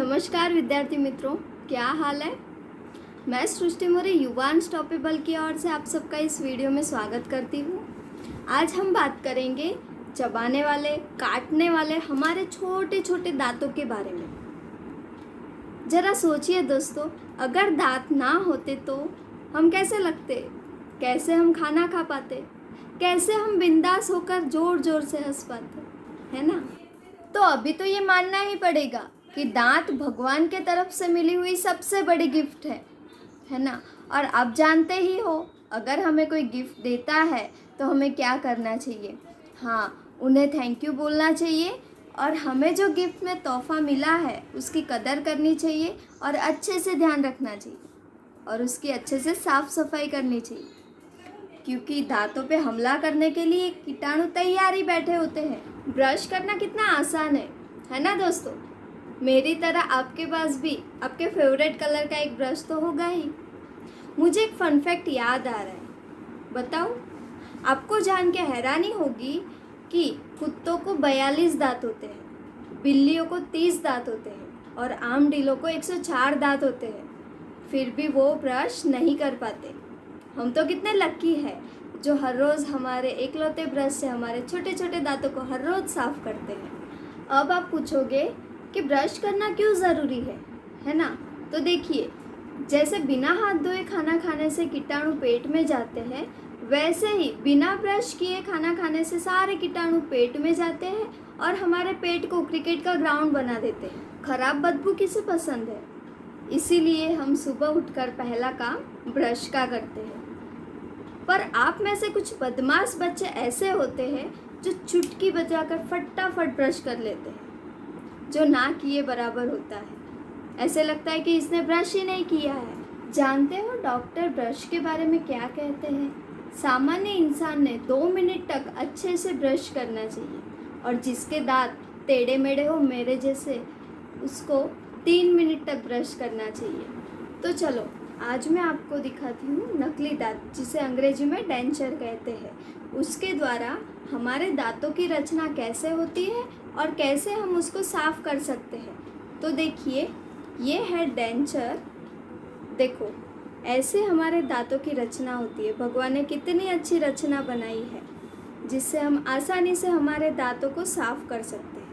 नमस्कार विद्यार्थी मित्रों, क्या हाल है। मैं सृष्टि मोरे युवा अनस्टॉपेबल की ओर से आप सबका इस वीडियो में स्वागत करती हूँ। आज हम बात करेंगे चबाने वाले, काटने वाले हमारे छोटे छोटे दांतों के बारे में। ज़रा सोचिए दोस्तों, अगर दांत ना होते तो हम कैसे लगते, कैसे हम खाना खा पाते, कैसे हम बिंदास होकर ज़ोर ज़ोर से हंस पाते, है ना। तो अभी तो ये मानना ही पड़ेगा कि दांत भगवान के तरफ से मिली हुई सबसे बड़ी गिफ्ट है ना। और आप जानते ही हो, अगर हमें कोई गिफ्ट देता है तो हमें क्या करना चाहिए। हाँ, उन्हें थैंक यू बोलना चाहिए और हमें जो गिफ्ट में तोहफा मिला है उसकी कदर करनी चाहिए और अच्छे से ध्यान रखना चाहिए और उसकी अच्छे से साफ़ सफाई करनी चाहिए, क्योंकि दांतों पे हमला करने के लिए कीटाणु तैयार ही बैठे होते हैं। ब्रश करना कितना आसान है ना दोस्तों। मेरी तरह आपके पास भी आपके फेवरेट कलर का एक ब्रश तो होगा ही। मुझे एक फन फैक्ट याद आ रहा है, बताऊं। आपको जान के हैरानी होगी कि कुत्तों को 42 दांत होते हैं, बिल्लियों को 30 दांत होते हैं और आमडीलों को 104 दांत होते हैं, फिर भी वो ब्रश नहीं कर पाते। हम तो कितने लकी हैं जो हर रोज़ हमारे एकलौते ब्रश से हमारे छोटे छोटे दांतों को हर रोज़ साफ़ करते हैं। अब आप पूछोगे कि ब्रश करना क्यों ज़रूरी है ना। तो देखिए, जैसे बिना हाथ धोए खाना खाने से कीटाणु पेट में जाते हैं, वैसे ही बिना ब्रश किए खाना खाने से सारे कीटाणु पेट में जाते हैं और हमारे पेट को क्रिकेट का ग्राउंड बना देते हैं। खराब बदबू किसे पसंद है, इसीलिए हम सुबह उठकर पहला काम ब्रश का करते हैं। पर आप में से कुछ बदमाश बच्चे ऐसे होते हैं जो चुटकी बजाकर फटाफट ब्रश कर लेते हैं, जो ना किए बराबर होता है। ऐसे लगता है कि इसने ब्रश ही नहीं किया है। जानते हो डॉक्टर ब्रश के बारे में क्या कहते हैं? सामान्य इंसान ने 2 मिनट तक अच्छे से ब्रश करना चाहिए और जिसके दांत टेढ़े मेढ़े हो मेरे जैसे, उसको 3 मिनट तक ब्रश करना चाहिए। तो चलो आज मैं आपको दिखाती हूँ नकली दांत, जिसे अंग्रेजी में डेंचर कहते हैं। उसके द्वारा हमारे दांतों की रचना कैसे होती है और कैसे हम उसको साफ कर सकते हैं। तो देखिए, ये है डेंचर। देखो, ऐसे हमारे दांतों की रचना होती है। भगवान ने कितनी अच्छी रचना बनाई है जिससे हम आसानी से हमारे दांतों को साफ कर सकते हैं।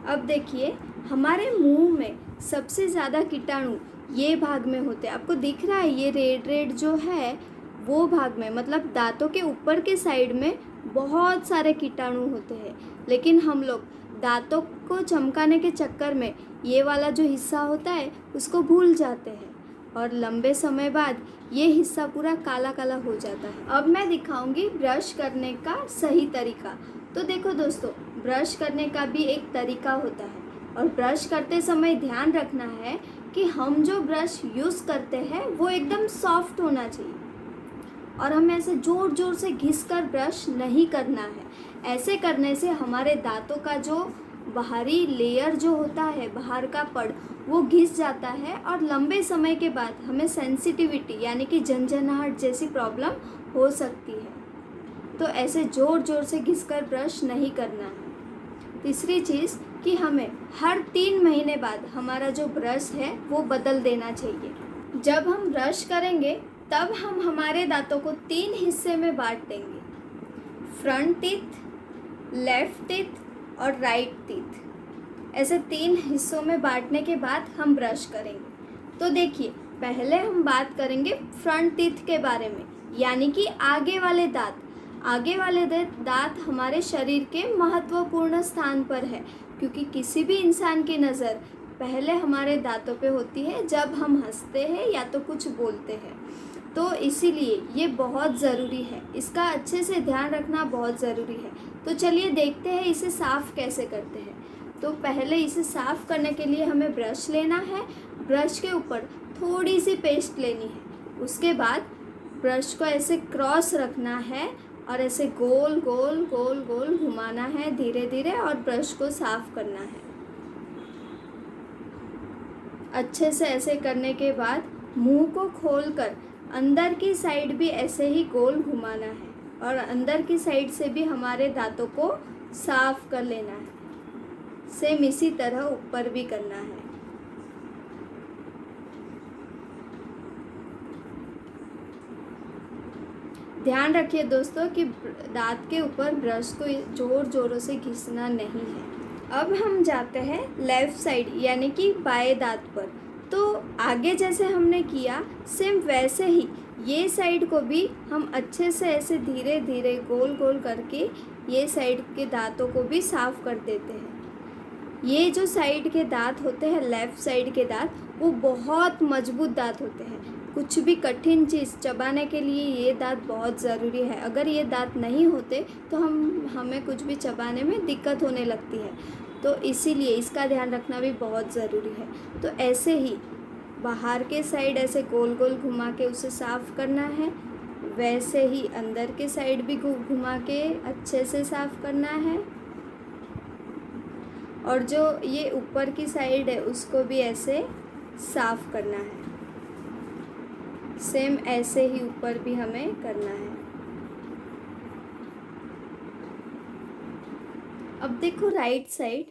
अब देखिए, हमारे मुंह में सबसे ज़्यादा कीटाणु ये भाग में होते हैं। आपको दिख रहा है ये रेड रेड जो है वो भाग में, मतलब दांतों के ऊपर के साइड में बहुत सारे कीटाणु होते हैं। लेकिन हम लोग दांतों को चमकाने के चक्कर में ये वाला जो हिस्सा होता है उसको भूल जाते हैं और लंबे समय बाद ये हिस्सा पूरा काला काला हो जाता है। अब मैं दिखाऊंगी ब्रश करने का सही तरीका। तो देखो दोस्तों, ब्रश करने का भी एक तरीका होता है और ब्रश करते समय ध्यान रखना है कि हम जो ब्रश यूज़ करते हैं वो एकदम सॉफ्ट होना चाहिए और हमें ऐसे ज़ोर ज़ोर से घिस कर ब्रश नहीं करना है। ऐसे करने से हमारे दांतों का जो बाहरी लेयर जो होता है, बाहर का पड़, वो घिस जाता है और लंबे समय के बाद हमें सेंसिटिविटी यानी कि झंझनाहट जैसी प्रॉब्लम हो सकती है। तो ऐसे ज़ोर ज़ोर से घिस कर ब्रश नहीं करना है। तीसरी चीज़ कि हमें हर 3 महीने बाद हमारा जो ब्रश है वो बदल देना चाहिए। जब हम ब्रश करेंगे तब हम हमारे दांतों को 3 हिस्से में बांट देंगे, फ्रंट टीथ, लेफ्ट टीथ और राइट टीथ। ऐसे 3 हिस्सों में बांटने के बाद हम ब्रश करेंगे। तो देखिए, पहले हम बात करेंगे फ्रंट टीथ के बारे में, यानी कि आगे वाले दांत। आगे वाले दांत हमारे शरीर के महत्वपूर्ण स्थान पर है, क्योंकि किसी भी इंसान की नज़र पहले हमारे दांतों पे होती है जब हम हंसते हैं या तो कुछ बोलते हैं। तो इसीलिए ये बहुत ज़रूरी है, इसका अच्छे से ध्यान रखना बहुत ज़रूरी है। तो चलिए देखते हैं इसे साफ़ कैसे करते हैं। तो पहले इसे साफ़ करने के लिए हमें ब्रश लेना है। ब्रश के ऊपर थोड़ी सी पेस्ट लेनी है। उसके बाद ब्रश को ऐसे क्रॉस रखना है और ऐसे गोल गोल गोल गोल घुमाना है धीरे धीरे और ब्रश को साफ़ करना है। अच्छे से ऐसे करने के बाद मुंह को खोलकर अंदर की साइड भी ऐसे ही गोल घुमाना है और अंदर की साइड से भी हमारे दांतों को साफ़ कर लेना है। सेम इसी तरह ऊपर भी करना है। ध्यान रखिए दोस्तों कि दांत के ऊपर ब्रश को जोर जोरों से घिसना नहीं है। अब हम जाते हैं लेफ़्ट साइड यानी कि बाएं दांत पर। तो आगे जैसे हमने किया सेम वैसे ही ये साइड को भी हम अच्छे से ऐसे धीरे धीरे गोल गोल करके ये साइड के दांतों को भी साफ़ कर देते हैं। ये जो साइड के दांत होते हैं, लेफ़्ट साइड के दांत, वो बहुत मजबूत दांत होते हैं। कुछ भी कठिन चीज़ चबाने के लिए ये दांत बहुत ज़रूरी है। अगर ये दांत नहीं होते तो हमें कुछ भी चबाने में दिक्कत होने लगती है। तो इसीलिए इसका ध्यान रखना भी बहुत ज़रूरी है। तो ऐसे ही बाहर के साइड ऐसे गोल गोल घुमा के उसे साफ़ करना है, वैसे ही अंदर के साइड भी घुमा के अच्छे से साफ़ करना है। और जो ये ऊपर की साइड है उसको भी ऐसे साफ़ करना है। सेम ऐसे ही ऊपर भी हमें करना है। अब देखो राइट साइड,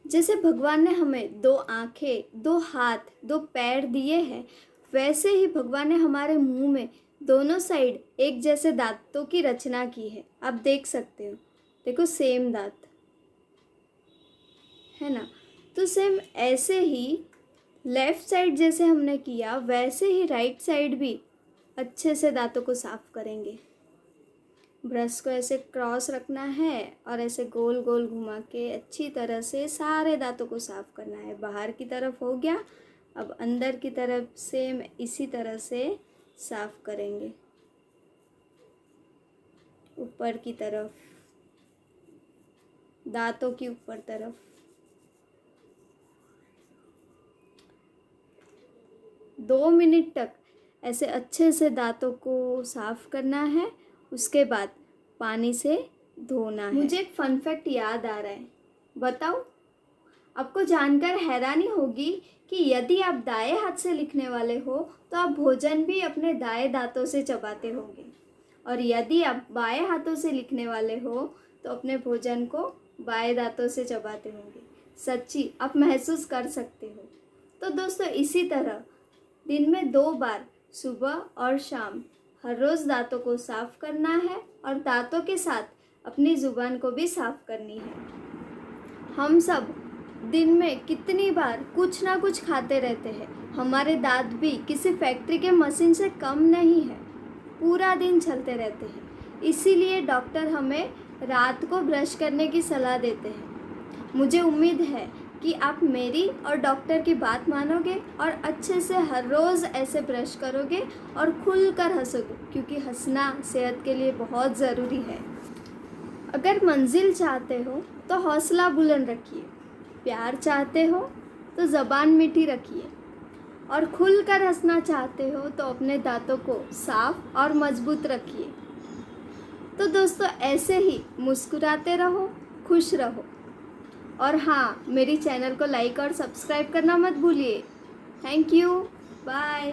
जैसे भगवान ने हमें 2 आँखें, 2 हाथ, 2 पैर दिए हैं, वैसे ही भगवान ने हमारे मुंह में दोनों साइड एक जैसे दांतों की रचना की है। आप देख सकते हो, देखो सेम दांत है ना। तो सेम ऐसे ही लेफ़्ट साइड जैसे हमने किया वैसे ही राइट साइड भी अच्छे से दांतों को साफ़ करेंगे। ब्रश को ऐसे क्रॉस रखना है और ऐसे गोल गोल घुमा के अच्छी तरह से सारे दांतों को साफ़ करना है। बाहर की तरफ हो गया, अब अंदर की तरफ सेम इसी तरह से साफ़ करेंगे। ऊपर की तरफ, दांतों की ऊपर तरफ। दो मिनट तक ऐसे अच्छे से दांतों को साफ़ करना है। उसके बाद पानी से धोना है। मुझे एक फन फैक्ट याद आ रहा है, बताओ। आपको जानकर हैरानी होगी कि यदि आप दाएं हाथ से लिखने वाले हो तो आप भोजन भी अपने दाएं दांतों से चबाते होंगे, और यदि आप बाएं हाथों से लिखने वाले हो तो अपने भोजन को बाएं दांतों से चबाते होंगे। सच्ची आप महसूस कर सकते हो। तो दोस्तों इसी तरह दिन में 2 बार, सुबह और शाम, हर रोज़ दांतों को साफ़ करना है और दांतों के साथ अपनी ज़ुबान को भी साफ़ करनी है। हम सब दिन में कितनी बार कुछ ना कुछ खाते रहते हैं। हमारे दांत भी किसी फैक्ट्री के मशीन से कम नहीं है, पूरा दिन चलते रहते हैं। इसीलिए डॉक्टर हमें रात को ब्रश करने की सलाह देते हैं। मुझे उम्मीद है कि आप मेरी और डॉक्टर की बात मानोगे और अच्छे से हर रोज़ ऐसे ब्रश करोगे और खुलकर हंसोगे, क्योंकि हंसना सेहत के लिए बहुत ज़रूरी है। अगर मंजिल चाहते हो तो हौसला बुलंद रखिए, प्यार चाहते हो तो ज़बान मीठी रखिए, और खुलकर हंसना चाहते हो तो अपने दांतों को साफ और मजबूत रखिए। तो दोस्तों ऐसे ही मुस्कुराते रहो, खुश रहो, और हाँ, मेरी चैनल को लाइक और सब्सक्राइब करना मत भूलिए। Thank you, bye.